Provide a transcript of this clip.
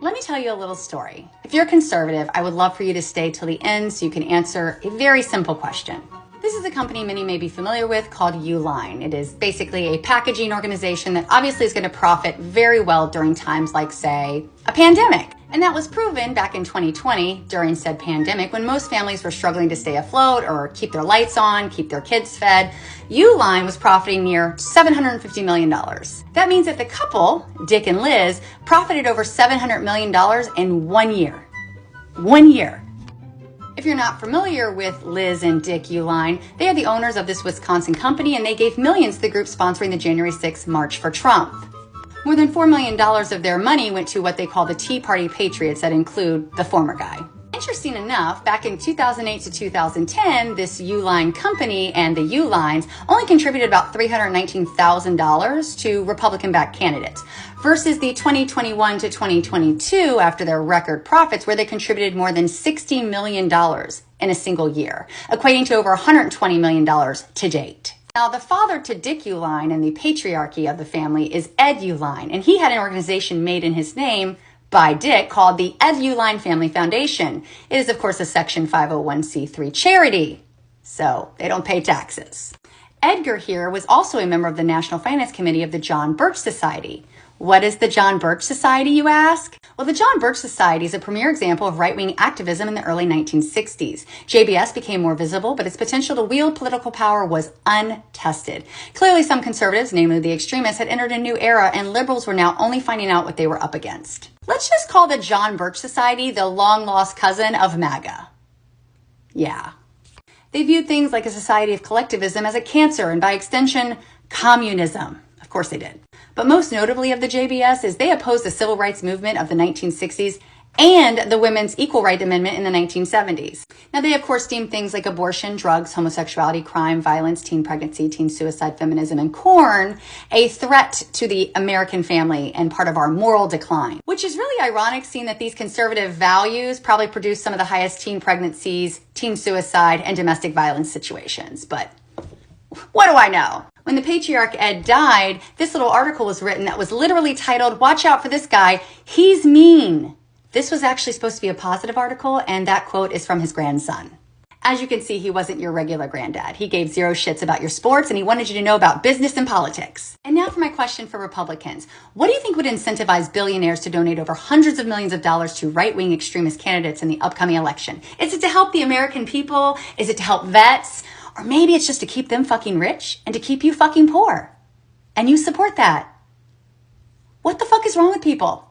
Let me tell you a little story. If you're conservative, I would love for you to stay till the end so you can answer a very simple question. This is a company many may be familiar with called Uihleins. It is basically a packaging organization that obviously is going to profit very well during times like, say, a pandemic. And that was proven back in 2020 during said pandemic when most families were struggling to stay afloat or keep their lights on, keep their kids fed. Uihleins was profiting near $750 million. That means that the couple, Dick and Liz, profited over $700 million in 1 year. 1 year. If you're not familiar with Liz and Dick Uihleins, they are the owners of this Wisconsin company, and they gave millions to the group sponsoring the January 6th March for Trump. More than $4 million of their money went to what they call the Tea Party Patriots that include the former guy. Interesting enough, back in 2008 to 2010, this Uihleins company and the Uihleins only contributed about $319,000 to Republican-backed candidates versus the 2021 to 2022 after their record profits where they contributed more than $60 million in a single year, equating to over $120 million to date. Now, the father to Dick Uihleins and the patriarchy of the family is Ed Uihleins, and he had an organization made in his name by Dick called the Ed Uihleins Family Foundation. It is, of course, a Section 501c3 charity, so they don't pay taxes. Edgar here was also a member of the National Finance Committee of the John Birch Society. What is the John Birch Society, you ask? Well, the John Birch Society is a premier example of right-wing activism in the early 1960s. JBS became more visible, but its potential to wield political power was untested. Clearly, some conservatives, namely the extremists, had entered a new era, and liberals were now only finding out what they were up against. Let's just call the John Birch Society the long-lost cousin of MAGA. Yeah. They viewed things like a society of collectivism as a cancer, and by extension, communism. Of course they did. But most notably of the JBS is they opposed the civil rights movement of the 1960s and the Women's Equal Right Amendment in the 1970s. Now, they, of course, deemed things like abortion, drugs, homosexuality, crime, violence, teen pregnancy, teen suicide, feminism, and corn a threat to the American family and part of our moral decline. Which is really ironic, seeing that these conservative values probably produce some of the highest teen pregnancies, teen suicide, and domestic violence situations. But what do I know? When the patriarch Ed died, this little article was written that was literally titled, "Watch out for this guy, he's mean." This was actually supposed to be a positive article, and that quote is from his grandson. As you can see, he wasn't your regular granddad. He gave zero shits about your sports, and he wanted you to know about business and politics. And now for my question for Republicans. What do you think would incentivize billionaires to donate over hundreds of millions of dollars to right-wing extremist candidates in the upcoming election? Is it to help the American people? Is it to help vets? Or maybe it's just to keep them fucking rich and to keep you fucking poor. And you support that. What the fuck is wrong with people?